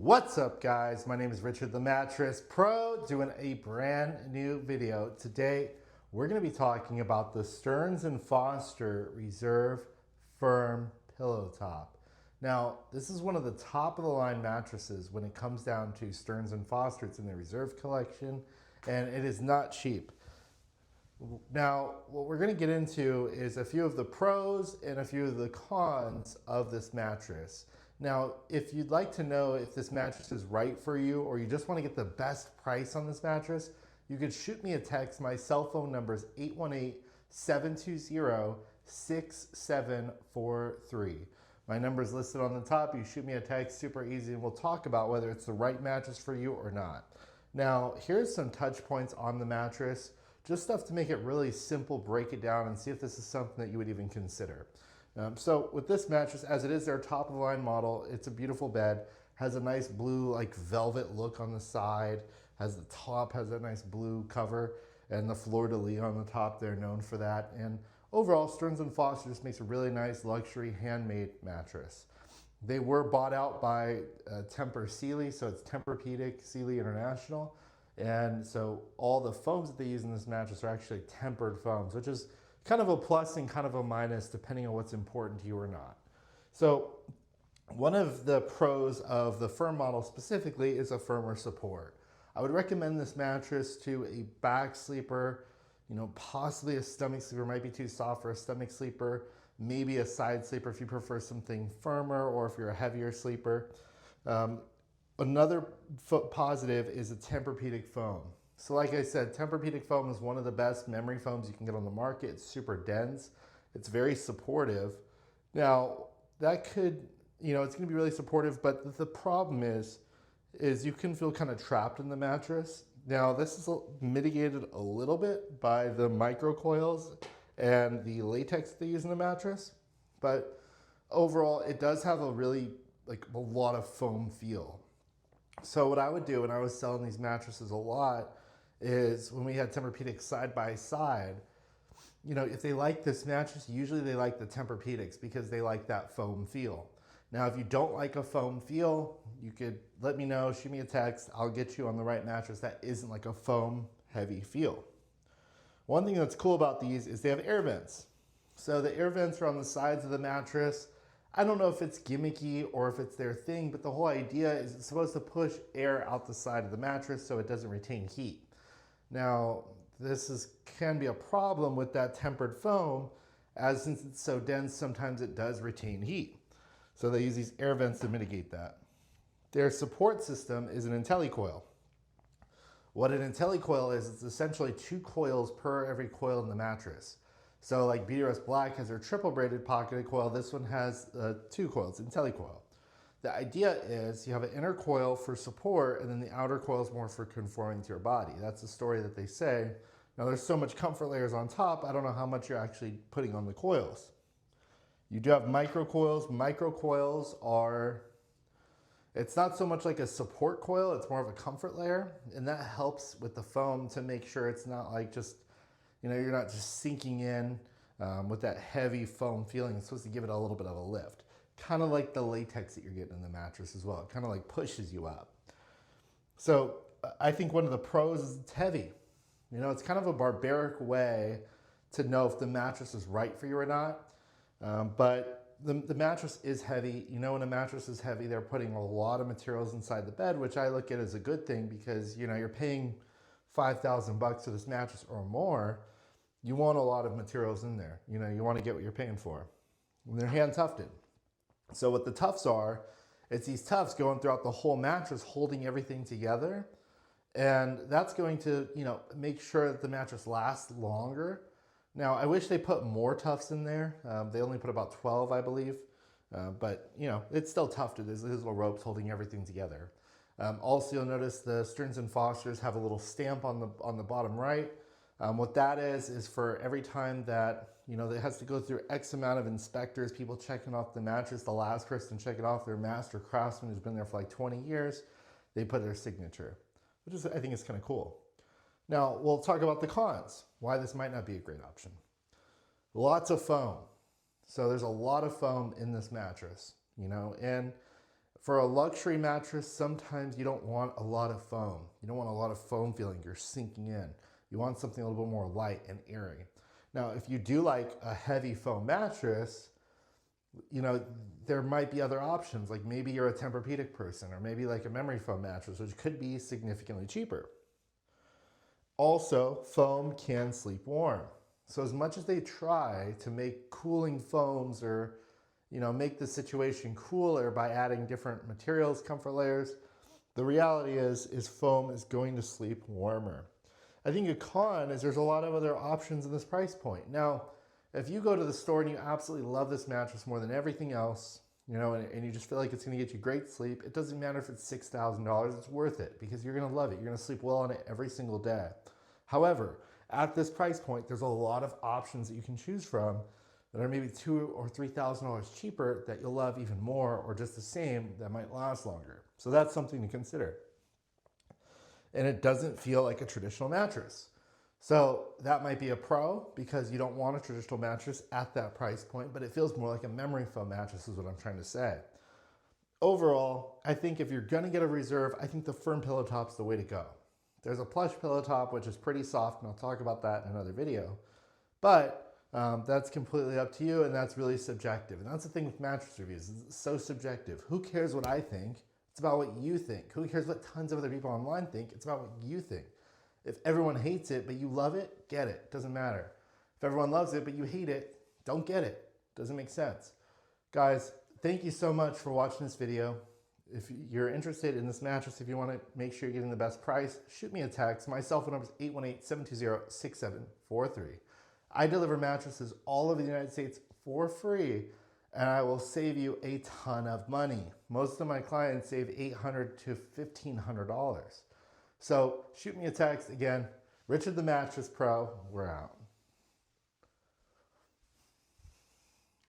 What's up, guys? My name is Richard the Mattress Pro, doing a brand new video. Today we're going to be talking about the Stearns Foster Reserve Firm Pillow Top. Now, this is one of the top of the line mattresses when it comes down to Stearns Foster. It's in the Reserve collection and it is not cheap. Now, what we're going to get into is a few of the pros and a few of the cons of this mattress. Now, if you'd like to know if this mattress is right for you or you just want to get the best price on this mattress, you could shoot me a text. My cell phone number is 818-720-6743. My number is listed on the top. You shoot me a text, super easy, and we'll talk about whether it's the right mattress for you or not. Now, here's some touch points on the mattress. Just stuff to make it really simple, break it down, and see if this is something that you would even consider. So with this mattress, as it is their top of the line model, it's a beautiful bed, has a nice blue like velvet look on the side, has the top, has a nice blue cover, and the fleur-de-lis on the top, they're known for that. And overall, Stearns & Foster just makes a really nice luxury handmade mattress. They were bought out by Tempurpedic, so it's Tempurpedic Sealy International. And so all the foams that they use in this mattress are actually tempered foams, which is kind of a plus and kind of a minus depending on what's important to you or not. So one of the pros of the firm model specifically is a firmer support. I would recommend this mattress to a back sleeper, possibly a stomach sleeper, might be too soft for a stomach sleeper, maybe a side sleeper if you prefer something firmer or if you're a heavier sleeper. Another positive is a Tempurpedic foam. So like I said, Tempurpedic foam is one of the best memory foams you can get on the market. It's super dense. It's very supportive. Now, that could, it's going to be really supportive, but the problem is you can feel kind of trapped in the mattress. Now, this is mitigated a little bit by the micro coils and the latex they use in the mattress, but overall, it does have a really, a lot of foam feel. So what I would do when I was selling these mattresses a lot is when we had Tempurpedic side by side, if they like this mattress, usually they like the Tempurpedics because they like that foam feel. Now, if you don't like a foam feel, you could let me know, shoot me a text, I'll get you on the right mattress that isn't like a foam heavy feel. One thing that's cool about these is they have air vents. So the air vents are on the sides of the mattress. I don't know if it's gimmicky or if it's their thing, but the whole idea is it's supposed to push air out the side of the mattress so it doesn't retain heat. Now, this can be a problem with that tempered foam, as since it's so dense, sometimes it does retain heat. So they use these air vents to mitigate that. Their support system is an IntelliCoil. What an IntelliCoil is, it's essentially 2 coils per every coil in the mattress. So like BDRS Black has their triple braided pocketed coil, this one has 2 coils, IntelliCoil. The idea is you have an inner coil for support and then the outer coil is more for conforming to your body. That's the story that they say. Now there's so much comfort layers on top, I don't know how much you're actually putting on the coils. You do have micro coils. Micro coils are, it's not so much like a support coil, it's more of a comfort layer, and that helps with the foam to make sure it's not like just, you're not just sinking in with that heavy foam feeling. It's supposed to give it a little bit of a lift. Kind of like the latex that you're getting in the mattress as well. It kind of like pushes you up. So I think one of the pros is it's heavy. It's kind of a barbaric way to know if the mattress is right for you or not. But the mattress is heavy. When a mattress is heavy, they're putting a lot of materials inside the bed, which I look at as a good thing because, you're paying $5,000 for this mattress or more. You want a lot of materials in there. You want to get what you're paying for. And they're hand tufted. So what the tufts are, it's these tufts going throughout the whole mattress, holding everything together. And that's going to, make sure that the mattress lasts longer. Now, I wish they put more tufts in there. They only put about 12, I believe. But, it's still tufted. There's little ropes holding everything together. Also, you'll notice the Stearns & Fosters have a little stamp on the bottom right. What that is for every time that, it has to go through X amount of inspectors, people checking off the mattress, the last person checking off their master craftsman who's been there for like 20 years, they put their signature, which is, I think is kind of cool. Now, we'll talk about the cons, why this might not be a great option. Lots of foam. So there's a lot of foam in this mattress, and For a luxury mattress, sometimes you don't want a lot of foam. You don't want a lot of foam feeling. You're sinking in. You want something a little bit more light and airy. Now, if you do like a heavy foam mattress, you know, there might be other options. Like maybe you're a Tempurpedic person, or maybe like a memory foam mattress, which could be significantly cheaper. Also, foam can sleep warm. So as much as they try to make cooling foams or, you know, make the situation cooler by adding different materials, comfort layers, the reality is foam is going to sleep warmer. I think a con is there's a lot of other options in this price point. Now, if you go to the store and you absolutely love this mattress more than everything else, you know, and you just feel like it's going to get you great sleep, it doesn't matter if it's $6,000, it's worth it because you're going to love it. You're going to sleep well on it every single day. However, at this price point, there's a lot of options that you can choose from that are maybe $2,000 or $3,000 cheaper that you'll love even more, or just the same that might last longer. So that's something to consider. And it doesn't feel like a traditional mattress. So that might be a pro because you don't want a traditional mattress at that price point, but it feels more like a memory foam mattress is what I'm trying to say. Overall, I think if you're gonna get a Reserve, I think the firm pillow top's the way to go. There's a plush pillow top, which is pretty soft, and I'll talk about that in another video. But that's completely up to you, and that's really subjective. And that's the thing with mattress reviews. It's so subjective. Who cares what I think? It's about what you think. Who cares what tons of other people online think? It's about what you think. If everyone hates it, but you love it, get it. Doesn't matter. If everyone loves it, but you hate it, don't get it. Doesn't make sense. Guys, thank you so much for watching this video. If you're interested in this mattress, if you want to make sure you're getting the best price, shoot me a text. My cell phone number is 818-720-6743. I deliver mattresses all over the United States for free, and I will save you a ton of money. Most of my clients save $800 to $1,500. So shoot me a text. Again, Richard the Mattress Pro, we're out.